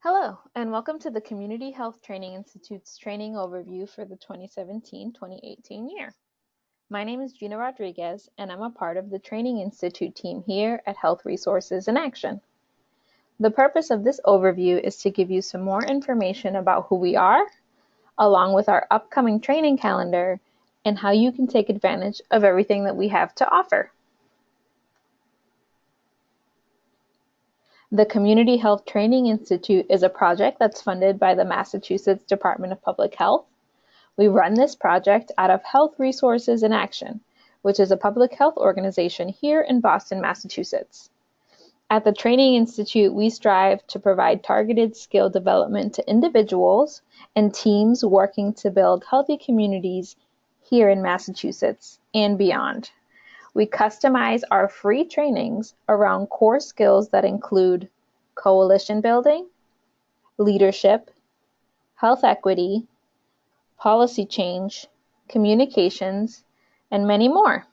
Hello, and welcome to the Community Health Training Institute's training overview for the 2017-2018 year. My name is Gina Rodriguez, and I'm a part of the Training Institute team here at Health Resources in Action. The purpose of this overview is to give you some more information about who we are, along with our upcoming training calendar, and how you can take advantage of everything that we have to offer. The Community Health Training Institute is a project that's funded by the Massachusetts Department of Public Health. We run this project out of Health Resources in Action, which is a public health organization here in Boston, Massachusetts. At the Training Institute, we strive to provide targeted skill development to individuals and teams working to build healthy communities here in Massachusetts and beyond. We customize our free trainings around core skills that include coalition building, leadership, health equity, policy change, communications, and many more.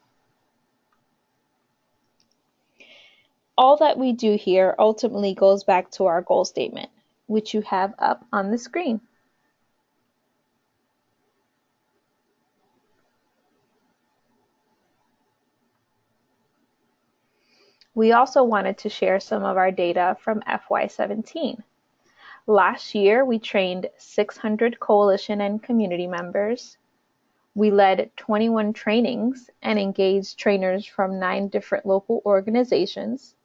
All that we do here ultimately goes back to our goal statement, which you have up on the screen. We also wanted to share some of our data from FY17. Last year, we trained 600 coalition and community members. We led 21 trainings and engaged trainers from 9 different local organizations.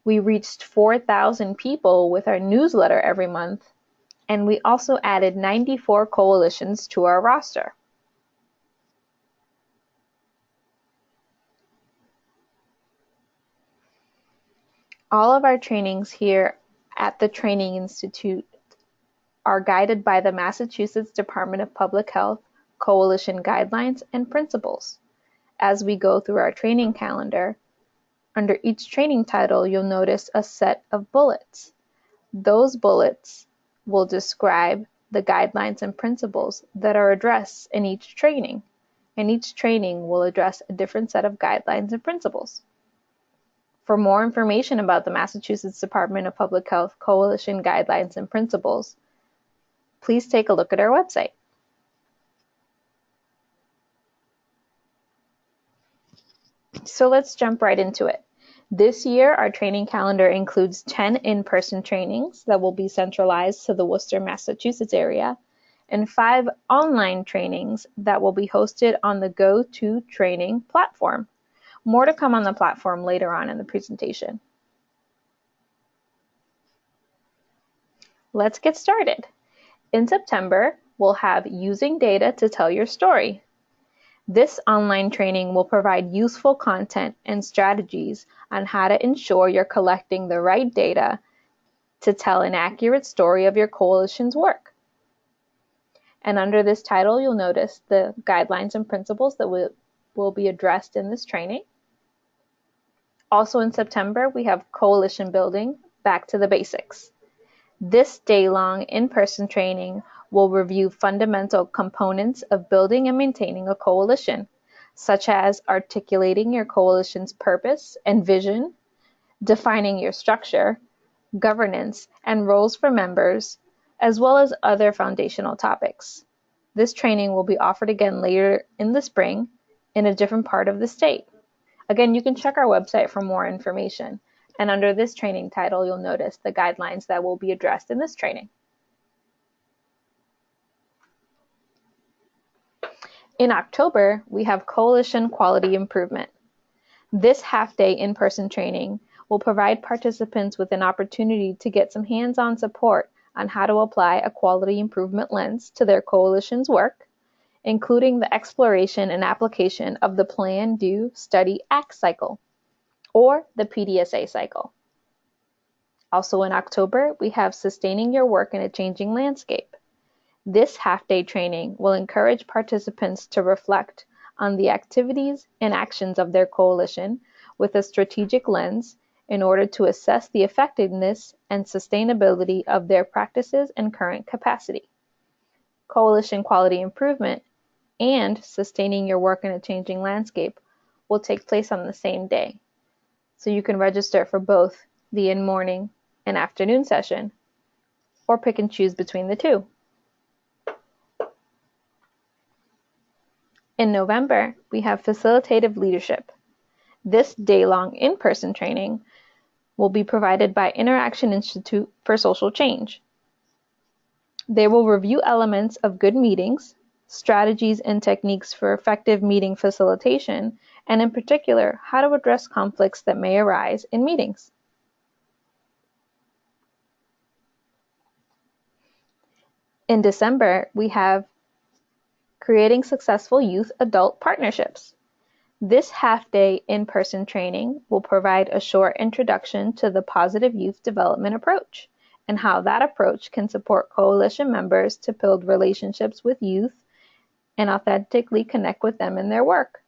We reached 4,000 people with our newsletter every month, and we also added 94 coalitions to our roster. All of our trainings here at the Training Institute are guided by the Massachusetts Department of Public Health Coalition Guidelines and Principles. As we go through our training calendar, under each training title, you'll notice a set of bullets. Those bullets will describe the guidelines and principles that are addressed in each training, and each training will address a different set of guidelines and principles. For more information about the Massachusetts Department of Public Health Coalition Guidelines and Principles, please take a look at our website. So let's jump right into it. This year, our training calendar includes 10 in-person trainings that will be centralized to the Worcester, Massachusetts area, and 5 online trainings that will be hosted on the GoToTraining platform. More to come on the platform later on in the presentation. Let's get started. In September, we'll have Using Data to Tell Your Story. This online training will provide useful content and strategies on how to ensure you're collecting the right data to tell an accurate story of your coalition's work. And under this title, you'll notice the guidelines and principles that will be addressed in this training. Also in September, we have Coalition Building, Back to the Basics. This day-long in-person training will review fundamental components of building and maintaining a coalition, such as articulating your coalition's purpose and vision, defining your structure, governance, and roles for members, as well as other foundational topics. This training will be offered again later in the spring in a different part of the state. Again, you can check our website for more information. And under this training title, you'll notice the guidelines that will be addressed in this training. In October, we have Coalition Quality Improvement. This half-day in-person training will provide participants with an opportunity to get some hands-on support on how to apply a quality improvement lens to their coalition's work, including the exploration and application of the Plan, Do, Study, Act cycle, or the PDSA cycle. Also in October, we have Sustaining Your Work in a Changing Landscape. This half-day training will encourage participants to reflect on the activities and actions of their coalition with a strategic lens in order to assess the effectiveness and sustainability of their practices and current capacity. Coalition Quality Improvement and Sustaining Your Work in a Changing Landscape will take place on the same day. So you can register for both the in-morning and afternoon session or pick and choose between the two. In November, we have Facilitative Leadership. This day-long in-person training will be provided by Interaction Institute for Social Change. They will review elements of good meetings, strategies and techniques for effective meeting facilitation, and in particular, how to address conflicts that may arise in meetings. In December, we have Creating Successful Youth-Adult Partnerships. This half-day in-person training will provide a short introduction to the positive youth development approach and how that approach can support coalition members to build relationships with youth and authentically connect with them in their work,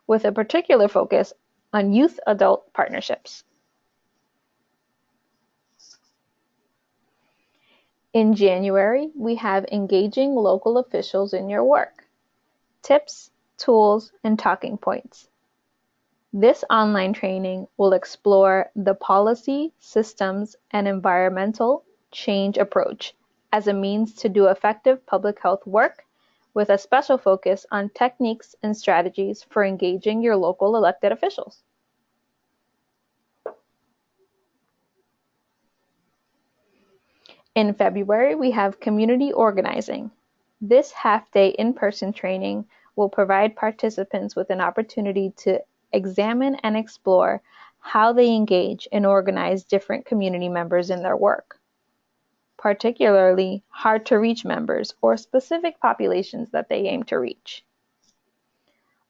with a particular focus on youth-adult partnerships. In January, we have Engaging Local Officials in Your Work. Tips, tools, and talking points. This online training will explore the policy, systems, and environmental change approach as a means to do effective public health work, with a special focus on techniques and strategies for engaging your local elected officials. In February, we have Community Organizing. This half-day in-person training will provide participants with an opportunity to examine and explore how they engage and organize different community members in their work, particularly hard-to-reach members or specific populations that they aim to reach.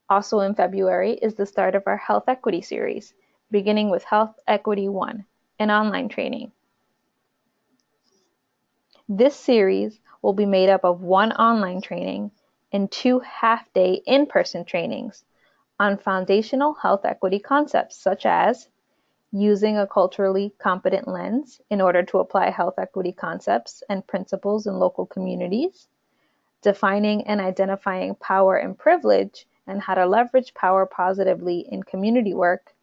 Also in February is the start of our Health Equity series, beginning with Health Equity 1, an online training. This series will be made up of one online training and two half-day in-person trainings on foundational health equity concepts such as using a culturally competent lens in order to apply health equity concepts and principles in local communities, defining and identifying power and privilege and how to leverage power positively in community work,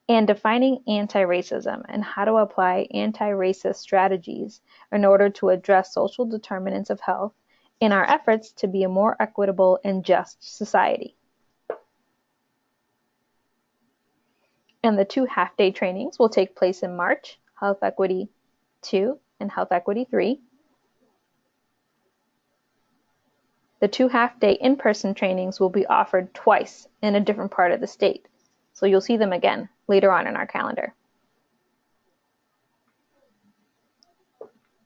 and defining anti-racism and how to apply anti-racist strategies in order to address social determinants of health in our efforts to be a more equitable and just society. And the two half-day trainings will take place in March, Health Equity 2 and Health Equity 3. The two half-day in-person trainings will be offered twice in a different part of the state, so you'll see them again later on in our calendar.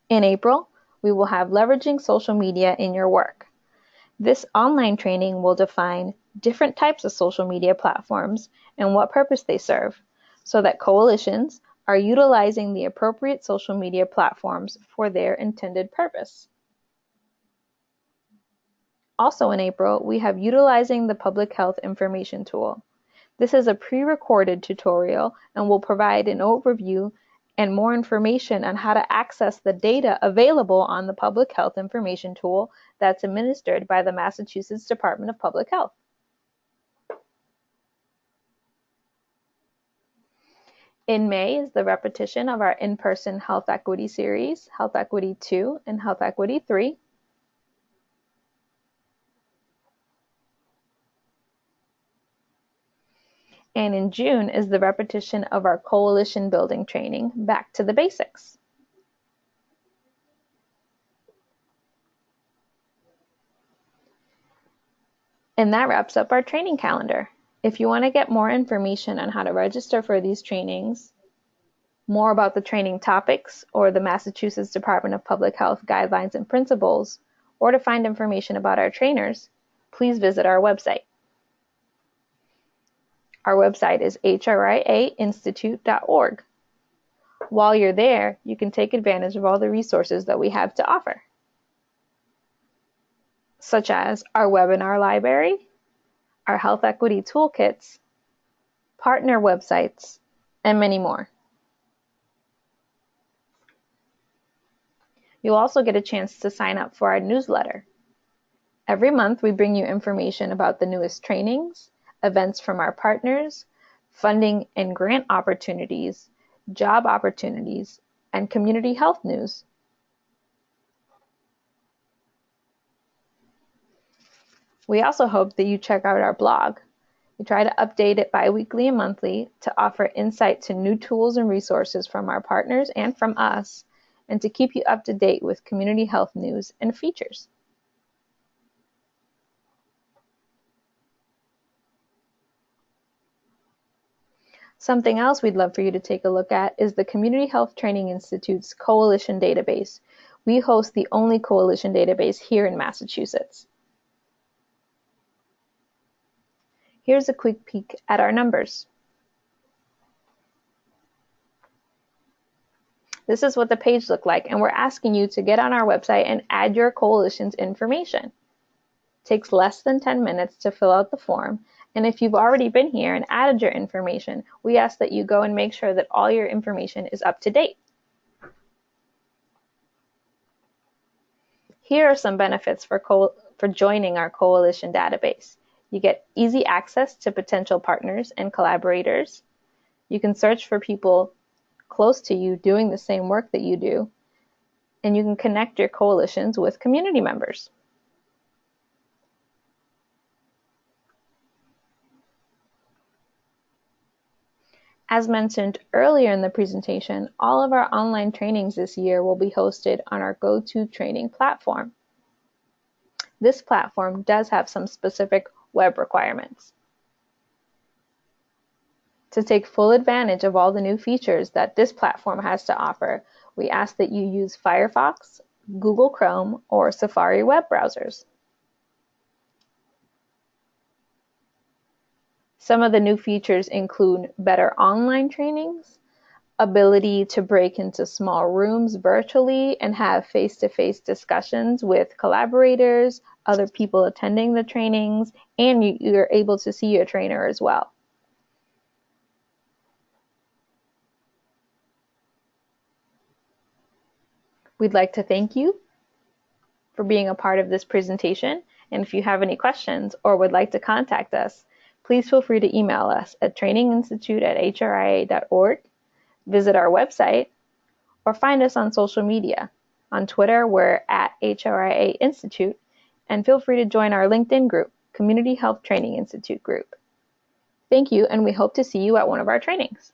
In April, we will have Leveraging Social Media in Your Work. This online training will define different types of social media platforms and what purpose they serve, so that coalitions are utilizing the appropriate social media platforms for their intended purpose. Also in April, we have Utilizing the Public Health Information Tool. This is a pre-recorded tutorial and will provide an overview and more information on how to access the data available on the Public Health Information Tool that's administered by the Massachusetts Department of Public Health. In May is the repetition of our in-person Health Equity series, Health Equity 2 and Health Equity 3. And in June is the repetition of our coalition building training, Back to the Basics. And that wraps up our training calendar. If you want to get more information on how to register for these trainings, more about the training topics or the Massachusetts Department of Public Health guidelines and principles, or to find information about our trainers, please visit our website. Our website is hriainstitute.org. While you're there, you can take advantage of all the resources that we have to offer, such as our webinar library, our health equity toolkits, partner websites, and many more. You'll also get a chance to sign up for our newsletter. Every month, we bring you information about the newest trainings, events from our partners, funding and grant opportunities, job opportunities, and community health news. We also hope that you check out our blog. We try to update it bi-weekly and monthly to offer insight to new tools and resources from our partners and from us, and to keep you up to date with community health news and features. Something else we'd love for you to take a look at is the Community Health Training Institute's Coalition Database. We host the only coalition database here in Massachusetts. Here's a quick peek at our numbers. This is what the page looked like, and we're asking you to get on our website and add your coalition's information. It takes less than 10 minutes to fill out the form, and if you've already been here and added your information, we ask that you go and make sure that all your information is up to date. Here are some benefits for joining our coalition database. You get easy access to potential partners and collaborators. You can search for people close to you doing the same work that you do, and you can connect your coalitions with community members. As mentioned earlier in the presentation, all of our online trainings this year will be hosted on our GoToTraining platform. This platform does have some specific web requirements. To take full advantage of all the new features that this platform has to offer, we ask that you use Firefox, Google Chrome, or Safari web browsers. Some of the new features include better online trainings, ability to break into small rooms virtually and have face-to-face discussions with collaborators, other people attending the trainings, and you're able to see your trainer as well. We'd like to thank you for being a part of this presentation, and if you have any questions or would like to contact us, please feel free to email us at traininginstitute@hria.org, visit our website, or find us on social media. On Twitter, we're at HRIA Institute, and feel free to join our LinkedIn group, Community Health Training Institute Group. Thank you, and we hope to see you at one of our trainings.